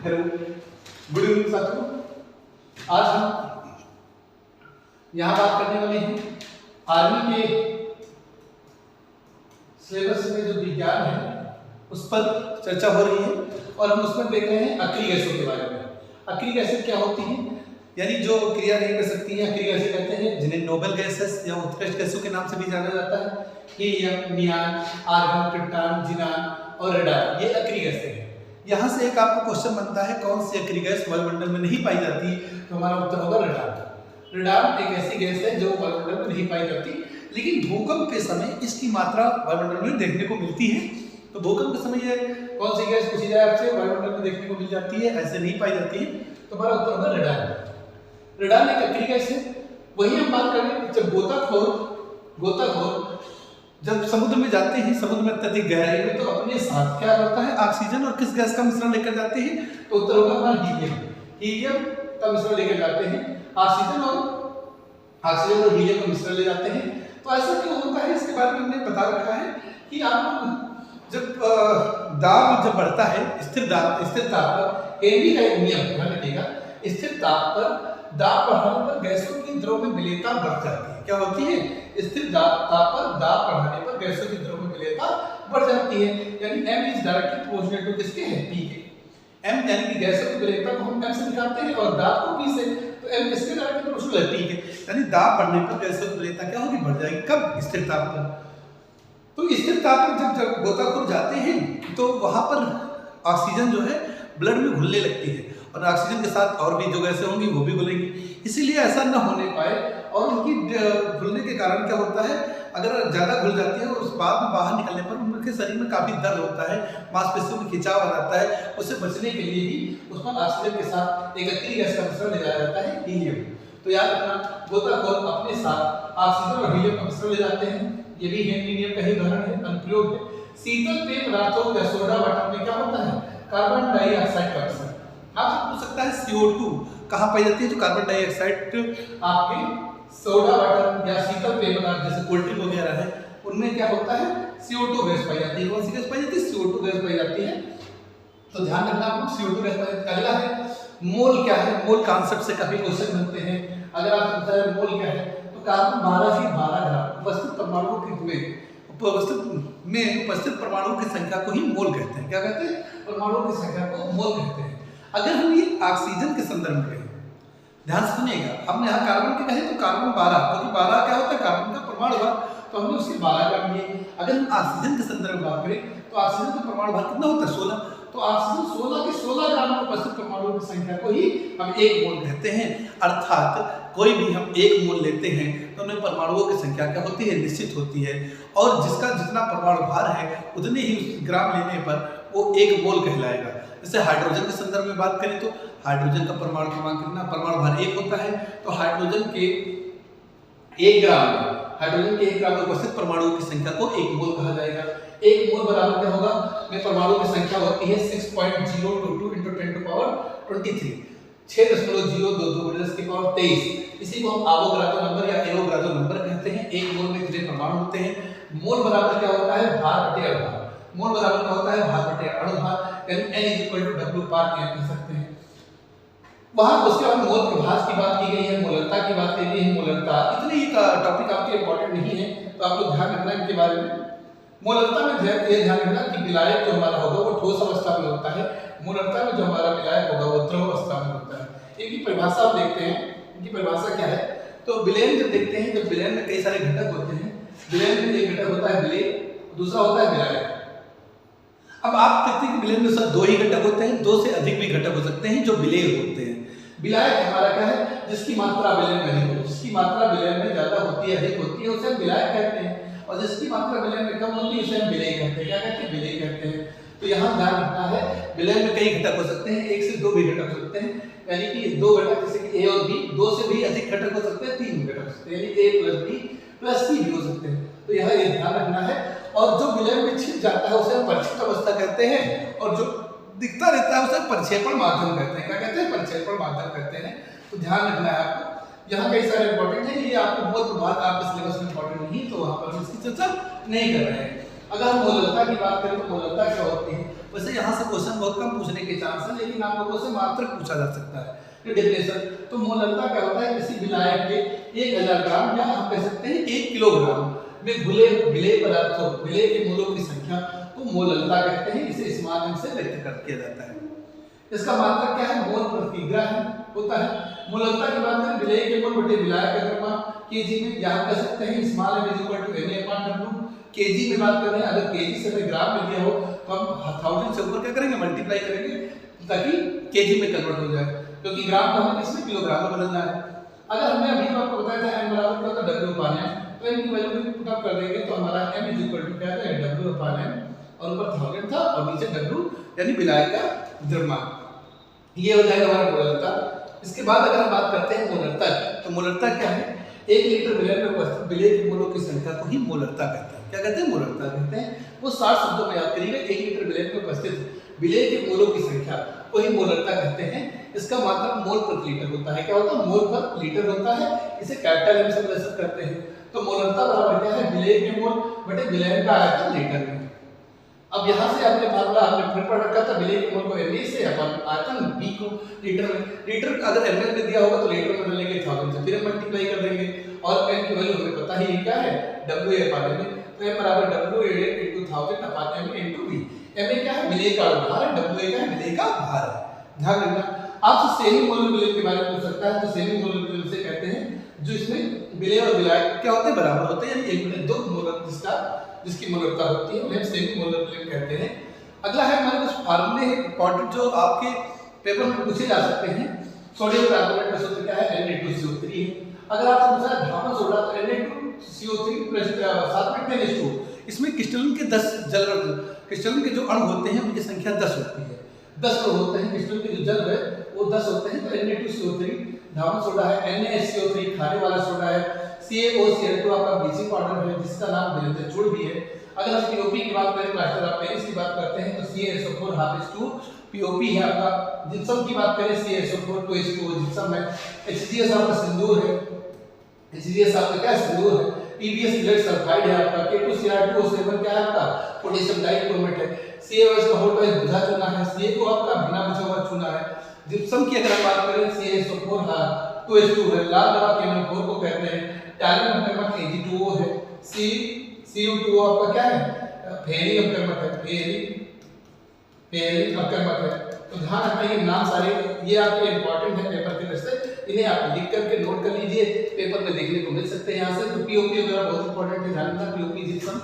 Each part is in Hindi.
हेलो, गुड इवनिंग साथियों। आज हम यहाँ बात करने वाले हैं आर्मी के सिलेबस में जो विज्ञान है उस पर चर्चा हो रही है और हम उसमें देख रहे हैं अक्रिय गैसों के बारे में। अक्रिय गैसें क्या होती हैं, यानी जो क्रिया नहीं कर सकती हैं, अक्रिय गैसें कहते हैं, जिन्हें नोबल गैसेस या उत्कृष्ट गैसों के नाम से भी जाना जाता है। हीलियम, नियान, आर्गन, क्रिप्टॉन, जिनान और रेडान, ये अक्रिय गैसें हैं। यहाँ से एक आपको क्वेश्चन बनता है, कौन सी अक्रिय गैस वायुमंडल में नहीं पाई जाती, तो हमारा उत्तर होगा रेडान। रेडान एक ऐसी गैस है जो वायुमंडल में नहीं पाई जाती, लेकिन भूकंप के समय इसकी मात्रा वायुमंडल में देखने को मिलती है। तो भूकंप के समय ये कौन सी गैस पूछी जाए आपसे, वायुमंडल में देखने को मिल जाती है, ऐसे नहीं पाई जाती है, तो हमारा उत्तर होगा रेडान। रेडान एक अक्रिय गैस है। वही हम बात करें, जब गोताखोर जब समुद्र में जाते हैं, समुद्र में अत्यधिक गहराई में, तो अपने साथ क्या होता है, ऑक्सीजन और किस गैस का मिश्रण लेकर जाते हैं, तो उत्तर होगा हमारा हीलियम। हीलियम का मिश्रण लेकर जाते हैं, ऑक्सीजन और हीलियम का मिश्रण ले जाते हैं। तो ऐसा क्यों होता है, इसके बारे में हमने बता रखा है कि आप जब दाब जब बढ़ता है, स्थिर ताप पर, हेनरी का एक नियम ध्यान रखिएगा, स्थिर ताप पर दाब बढ़ाने पर गैसों की द्रव में विलेयता बढ़ जाती है। क्या होती है, स्थिर ताप पर दाब बढ़ाने पर गैसों की द्रव में विलेयता बढ़ जाती है। यानी m is directly proportional to किसके है, p के। m यानी कि गैसों की विलेयता को हम m से निकालते हैं और दाब को p से, तो m किसके डायरेक्टली प्रोपोर्शनल है, p के। यानी दाब बढ़ने पर गैसों की विलेयता क्या होगी, बढ़ जाएगी। कब, स्थिर ताप पर। तो स्थिर ताप पर जब गोताखोर जाते हैं तो वहां पर ऑक्सीजन जो है ब्लड में घुलने लगती है और ऑक्सीजन के साथ और भी जो गैसें होंगी वो भी घुलेंगी। इसीलिए ऐसा न होने पाए, और उनकी घुलने के कारण क्या होता है, अगर ज्यादा घुल जाती है और उस बाद में बाहर निकलने पर उनके शरीर में काफी दर्द होता है, मांसपेशियों में खिंचाव आ जाता है। उससे बचने के लिए ही उसमें ऑक्सीजन के साथ एक अक्रिय गैस का मिश्रण ले जाया जाता है, हीलियम। तो याद रखना, गोताखोर अपने साथ ऑक्सीजन और हीलियम का मिश्रण ले जाते हैं। ये भी हेनरी नियम का ही उदाहरण है, अनुप्रयोग है। शीतल पेय पदार्थों या सोडा वाटर में क्या होता है, कार्बन डाइऑक्साइड का मिश्रण। आपसे पूछ सकता है CO2 कहाँ पाई जाती है, जो कार्बन डाइऑक्साइड आपके सोडा वाटर या शीतल पेय पदार्थ जैसे कोल्ड ड्रिंक वगैरह है उनमें क्या होता है, CO2 गैस पाई जाती है। कौन सी गैस पाई जाती है, CO2 गैस पाई जाती है। तो ध्यान रखना आपको, CO2 गैस पाई जाती है। अगला है मोल क्या है, मोल कॉन्सेप्ट से काफी क्वेश्चन बनते हैं। अगर आपसे पूछा जाए मोल क्या है, तो कार्बन 12 से 12 ग्राम उपस्थित परमाणुओं में उपस्थित परमाणुओं की संख्या को ही मोल कहते हैं। क्या कहते हैं, परमाणुओं की संख्या को मोल कहते हैं। अगर हम ये ऑक्सीजन के संदर्भ में कहें, ध्यान से सुनिएगा, हम यहाँ कार्बन के कहें तो कार्बन 12, क्योंकि 12 क्या होता है, कार्बन का परमाणु भार, तो हमने उसके 12 ग्राम लिए। अगर हम ऑक्सीजन के संदर्भ में बात करें तो ऑक्सीजन का परमाणु भार कितना होता है, 16। तो ऑक्सीजन 16 के 16 ग्राम में उपस्थित परमाणुओं की संख्या को ही हम एक मोल कहते हैं। अर्थात कोई भी हम एक मोल लेते हैं तो उनमें परमाणुओं की संख्या क्या होती है, निश्चित होती है, और जिसका जितना परमाणु भार है उतने ही ग्राम लेने पर वो एक मोल कहलाएगा। जैसे हाइड्रोजन के संदर्भ में बात करें तो हाइड्रोजन का परमाणु क्रमांक कितना, परमाणु भार 1 होता है, तो हाइड्रोजन के 1 ग्राम में उपस्थित परमाणुओं की संख्या को एक मोल कहा जाएगा। एक मोल बराबर क्या होगा, में परमाणुओं की संख्या होती है 6.022 × 10⁻23, 6.022 इसी को हम एवोगाड्रो नंबर या एवोगाड्रो नंबर कहते हैं। एक मोल में कितने परमाणु होते हैं। मोल बराबर क्या होता है, भार बटे अणुभार। मोल बराबर क्या होता है, भार बटे अणुभार, यानी N = W/m कह सकते हैं। वहां उसके बाद मोल प्रभास की बात की गई है, मोलरता की बात की गई है। मोलरता इतने ही टॉपिक आपके इंपॉर्टेंट नहीं है, तो आप लोग ध्यान रखना इनके बारे में। मोलरता में ये ध्यान रखना कि विलायक जो हमारा होगा वो ठोस अवस्था में होता है, मोलरता में जो हमारा विलायक होगा वो द्रव अवस्था में होता है। इनकी परिभाषा आप देखते हैं, इनकी परिभाषा क्या है, तो विलयन जब देखते हैं, जब विलयन में कई सारे घटक होते हैं, विलयन में एक घटक होता है विलेय, दूसरा होता है विलायक। अब आप देखते हैं कि विलयन में सिर्फ 2 ही घटक होते हैं, 2 से अधिक भी घटक हो सकते हैं जो विलेय होते हैं। विलायक हमारा क्या है, जिसकी मात्रा विलयन में अधिक हो, जिसकी मात्रा विलयन में ज्यादा होती है, अधिक होती है, उसे हम विलायक कहते हैं, और जिसकी मात्रा विलयन में कम होती है उसे हम विलेय कहते हैं। क्या कहते हैं, विलेय कहते हैं। तो यहाँ ध्यान रखना है, विलयन में कई घटक हो सकते हैं, 1 से 2 भी घटक हो सकते हैं, यानी कि 2 घटक जैसे कि A और B, 2 से भी अधिक घटक हो सकते हैं, 3 घटक हो सकते हैं, यानी A + B + C भी हो सकते हैं। तो यहाँ ये ध्यान रखना है। और जो विलयन में छिप जाता है उसे हम परिक्षिप्त अवस्था कहते हैं, और जो दिखता रहता है उसे परिक्षेपण माध्यम कहते हैं। क्या कहते हैं, परिक्षेपण माध्यम कहते हैं। तो ध्यान रखना है आपको, यहाँ कई सारे इंपॉर्टेंट है, ये आपको बहुत बात आपके सिलेबस में इंपॉर्टेंट नहीं, तो वहां पर इसकी चर्चा नहीं कर रहे हैं। अगर हम मोलरता की बात करें तो मोलरता क्या होती है, वैसे यहाँ से क्वेश्चन बहुत कम पूछने के चांस है, लेकिन आप लोगों से मात्रक पूछा जा सकता है कि डिप्रेशन। तो मोलरता क्या होता है, किसी विलायक के 1000 ग्राम या हम कह सकते हैं 1 किलोग्राम में घुले विलेय पदार्थों विलेय के मोलों की संख्या को मोलरता कहते हैं। इसे इस माध्यम से व्यक्त किया जाता है। इसका मात्रक क्या है, मोल प्रति ग्राम होता है। मोलरता की बात करें विलेय के मोल बटे विलायक का द्रव्यमान केजी में, यहाँ कह सकते हैं स्मॉल m = Na/W। केजी में बात कर रहे हैं, अगर केजी से हमें ग्राम में दिया हो तो हम 1000 से ऊपर क्या करेंगे, मल्टीप्लाई करेंगे ताकि केजी में कन्वर्ट हो जाए, क्योंकि ग्राम को हमें किसमें किलोग्राम में बदलना है। अगर हमने अभी आपको बताया था m बराबर क्या होता है W/m, तो m की वैल्यू भी पुट अप कर देंगे तो हमारा m = क्या है W/m, और ऊपर 1000 था और नीचे W यानी विलायक का द्रव्यमान, ये हो जाएगा हमारा मोलरता। इसके बाद अगर हम बात करते हैं मोलरता, तो मोलरता क्या है, 1 लीटर विलेय में उपस्थित विलेय के मोलों की संख्या को ही मोलरता कहते हैं। क्या कहते हैं, मोलरता कहते हैं। वो 60 शब्दों में याद करिएगा, 1 लीटर विलेय में उपस्थित विलेय के मोलों की संख्या को ही मोलरता कहते हैं। इसका मात्रक मोल प्रति लीटर होता है। क्या होता है, मोल पर लीटर होता है। इसे कैपिटल M से प्रदर्शित करते हैं। तो मोलरता बराबर क्या है, विलेय के मोल बटे विलेय का आयतन लीटर में। अब यहाँ से आपने फार्मूला हमने फिर पढ़ रखा था, विलेय के मोल को Na से अपन आयतन B को लीटर में, लीटर अगर ml में दिया होगा तो लीटर में बदल लेंगे 1000 से, फिर हम मल्टीप्लाई कर देंगे और m की वैल्यू हमें पता ही क्या है WA/m, तो m बराबर WA × 1000/m × V। ma क्या है, विलेय का भार है, WA क्या है, विलेय का भार है। ध्यान रखना। आपसे सेमी मोलर विलेय के बारे में पूछ सकता है, तो सेमी मोलर विलेय से कहते हैं जो इसमें विलेय और विलायक क्या होते हैं, बराबर होते हैं, यानी 1/2 मोलर जिसकी मोलरता होती है उन्हें सेमी मोलर विलेय कहते हैं। अगला है हमारे कुछ फार्मूले इंपॉर्टेंट जो आपके पेपर में पूछे जा सकते हैं। सोडियम कार्बोनेट का सूत्र क्या है, Na2CO3 है। अगर आपसे पूछा है धातु सोडा, तो Na2CO3 साथ में 10H2, इसमें क्रिस्टलन के 10 क्रिस्टलन के जो अणु होते हैं उनकी संख्या 10 होती है। 10 अणु होते हैं, क्रिस्टल के जो जल है वो 10 होते हैं। तो Na2CO3 धातु सोडा है, NaHCO3 खाने वाला सोडा है, CaOCl2 आपका ब्लीचिंग पाउडर है जिसका नाम बेंजोचूड़ भी है। अगर हम POP की बात करें, प्लास्टर ऑफ पेरिस की बात करते हैं, तो CaSO4 H2 POP है आपका। जिप्सम की बात करें CaSO4 2H2 जिप्सम है। HCl आपका सिंदूर है, HCl आपका क्या सिंदूर है। PbS लेड सल्फाइड है आपका। K2Cr2O7 क्या है आपका, पोटेशियम डाइक्रोमेट है। CaOH का होल्ड है बुझा चूना है। Ca को आपका बिना बुझा हुआ चूना है। जिप्सम की अगर हम बात करें CaSO4 2H2 है, लाल दवा KMnO4 को कहते हैं। टैलियम अपकर्मक Ag2O है। Cu2O आपका क्या है, फेरिक अपकर्मक है, फेरिक अपकर्मक है। तो ध्यान रखना ये नाम सारे ये आपके इंपॉर्टेंट है पेपर के दृष्टि से, इन्हें आप लिख करके नोट कर लीजिए, पेपर में देखने को मिल सकते हैं यहाँ से। तो POP वगैरह बहुत इंपॉर्टेंट है, ध्यान रखना POP जिप्सम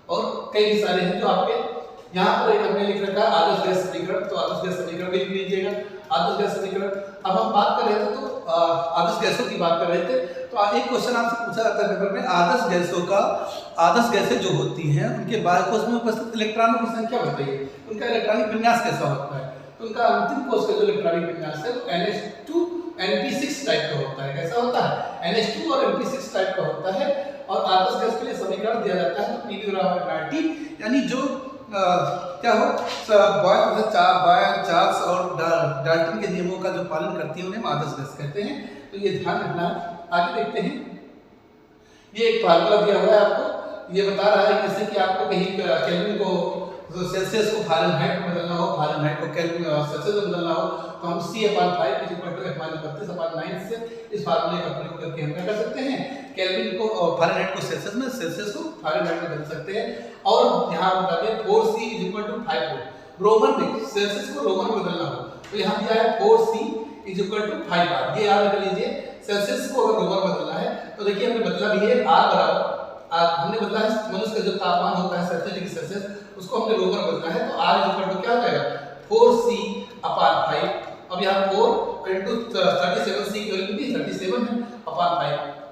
और कई सारे हैं जो आपके यहाँ पर एक हमने लिख रखा है आदर्श गैस समीकरण। तो आदर्श गैस समीकरण भी लिख लीजिएगा, आदर्श गैस समीकरण। अब हम बात कर रहे थे तो आदर्श गैसों की बात कर रहे थे, तो एक क्वेश्चन आपसे पूछा जाता है पेपर में, आदर्श गैसें जो होती हैं उनके बारकोश में उपस्थित इलेक्ट्रॉनों की संख्या बताइए, उनका इलेक्ट्रॉनिक विन्यास कैसा होता है। तो उनका अंतिम कोश का जो इलेक्ट्रॉनिक विन्यास है वो NH2 NP6 टाइप का होता है। कैसा होता है, NH2 और NP6 टाइप का होता है। और आदर्श गैस के लिए समीकरण दिया जाता है तो Pv बराबर RT, यानी जो क्या हो बॉयल चार्ल्स और डाल्टन के नियमों का जो पालन करती है उन्हें हम आदर्श गैस कहते हैं। तो ये ध्यान रखना। आगे देखते हैं, ये एक फार्मूला दिया हुआ है आपको, ये बता रहा है जैसे कि आपको कहीं केल्विन को सेल्सियस को फारेनहाइट में बदलना हो, फारेनहाइट को केल्विन सेल्सियस में बदलना हो, तो हम C/5 F-32/9 से इस फार्मूले का प्रयोग करके हम क्या कर सकते हैं, केल्विन को फारेनहाइट को सेल्सियस में, सेल्सियस को फारेनहाइट में बदल सकते हैं। और यहाँ बता दें 4C = 5 रोमन में सेल्सियस को रोमन में बदलना हो तो यहाँ दिया है 4C = 5R। ये याद रख लीजिए, सेल्सियस को अगर रोमन बदलना है तो देखिए हमने बदला भी है R बराबर हमने बदला है मनुष्य का जो तापमान होता है 70 डिग्री सेल्सियस, उसको हमने रोमन बदला है तो R क्या हो जाएगा 4C/5। अब यहाँ 4 × 37C की वैल्यू कितनी 37 है अपॉन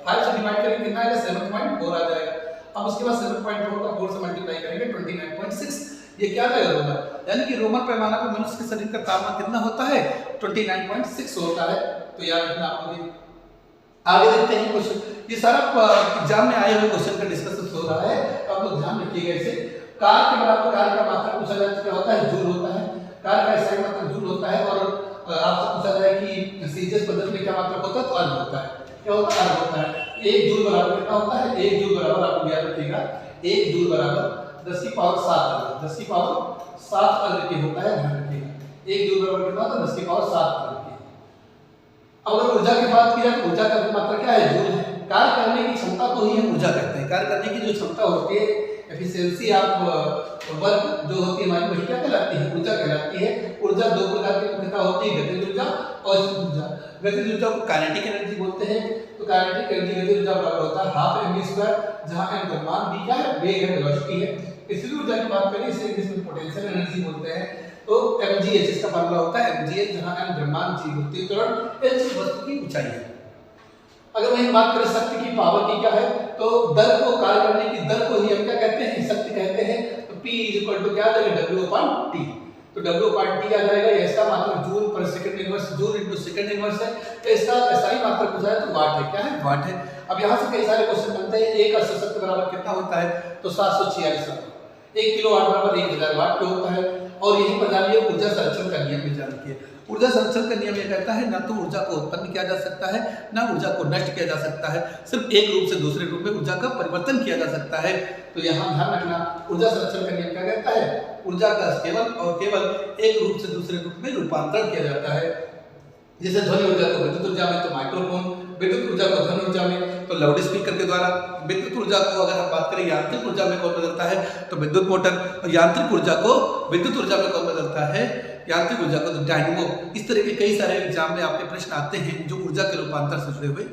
5 से डिवाइड करेंगे कितना आएगा 7.4 आ जाएगा। अब उसके बाद 7.4 का 4 से मल्टीप्लाई करेंगे 29.6, ये क्या आएगा रोमन, यानी कि रोमन पैमाना पर मनुष्य के शरीर का तापमान कितना होता है 29.6 होता है। तो याद रखना आपको। आगे देखते हैं क्वेश्चन, ये सारा एग्जाम में आए हुए क्वेश्चन का डिस्कशन हो रहा है, तो आप लोग ध्यान रखिएगा इसे। कार्य के बराबर कार्य का मात्रक पूछा जाए तो क्या होता है जूल होता है, कार्य का SI मात्रक जूल होता है। और आपसे पूछा जाए कि सीजीएस पद्धति में क्या मात्रक होता है तो अर्ध होता है। क्या होता है, अर्ध होता है। 1 जूल बराबर कितना होता है, 1 जूल बराबर आपको याद रखिएगा 1 जूल बराबर 10 की पावर 7 अर्ग, 10 की पावर 7 अर्ग के होता है, ध्यान रखिएगा। 1 जूल बराबर कितना होता है? 10 की पावर 7 अर्ग के। अब अगर ऊर्जा की बात की जाए तो ऊर्जा का मात्रा क्या है? जूल है। कार्य करने की क्षमता को ही हम ऊर्जा कहते हैं। कार्य करने की जो क्षमता होती है, एफिशिएंसी ऑफ वर्क जो होती है हमारी, वही क्या कहलाती है? ऊर्जा कहलाती है। ऊर्जा दो प्रकार की मुख्यतः होती है, गतिज ऊर्जा और स्थिर ऊर्जा। गतिज ऊर्जा को काइनेटिक एनर्जी बोलते हैं। तो काइनेटिक एनर्जी गतिज ऊर्जा बराबर होता है हाफ mv², जहां m द्रव्यमान v क्या है? वेग है, वेलोसिटी है। स्थिर ऊर्जा की बात करें इसे इंग्लिश में पोटेंशियल एनर्जी बोलते हैं। तो mgh इसका फार्मूला होता है mgh, जहां m द्रव्यमान, g वृत्तीय त्वरण, h वस्तु की ऊंचाई है। अगर वही बात करें शक्ति की, पावर की क्या है, तो दर को, कार्य करने की दर को ही हम क्या कहते हैं? शक्ति कहते हैं। तो P = क्या आ जाएगा? W/T। तो W/T आ जाएगा। ये इसका मात्रक जूल पर second inverse, joule into second inverse है। तो इसका SI मात्रक पूछा है तो वाट है। क्या है? वाट है। अब यहाँ से कई सारे क्वेश्चन बनते हैं। 1 अश्व शक्ति बराबर कितना होता है? तो 746 वाट। 1 किलोवाट बराबर 1000 वाट पे होता है। और यही पर जानिए ऊर्जा संरक्षण का नियम भी जान रखिए। ऊर्जा संरक्षण का नियम ये कहता है ना तो ऊर्जा को उत्पन्न किया जा सकता है, ना ऊर्जा को नष्ट किया जा सकता है। सिर्फ एक रूप से दूसरे रूप में ऊर्जा का परिवर्तन किया जा सकता है। तो यहाँ ध्यान रखना, ऊर्जा संरक्षण का नियम क्या कहता है? ऊर्जा का केवल और केवल एक रूप से दूसरे रूप में रूपांतरण किया जाता है। जैसे ध्वनि ऊर्जा को विद्युत ऊर्जा में तो माइक्रोफोन, विद्युत ऊर्जा को ध्वनि ऊर्जा में तो लाउड स्पीकर के द्वारा, विद्युत ऊर्जा को अगर हम बात करें यांत्रिक ऊर्जा में कौन बदलता है? तो विद्युत मोटर, और यांत्रिक ऊर्जा को विद्युत ऊर्जा में कौन बदलता है? यांत्रिक ऊर्जा को तो डायनेमो। इस तरह के कई सारे एग्जाम में आपके प्रश्न आते हैं जो ऊर्जा के रूपांतर से जुड़े हुए।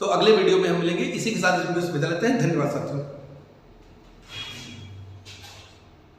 तो अगले वीडियो में हम मिलेंगे। इसी के साथ इस वीडियो से विदा लेते हैं। धन्यवाद साथियों।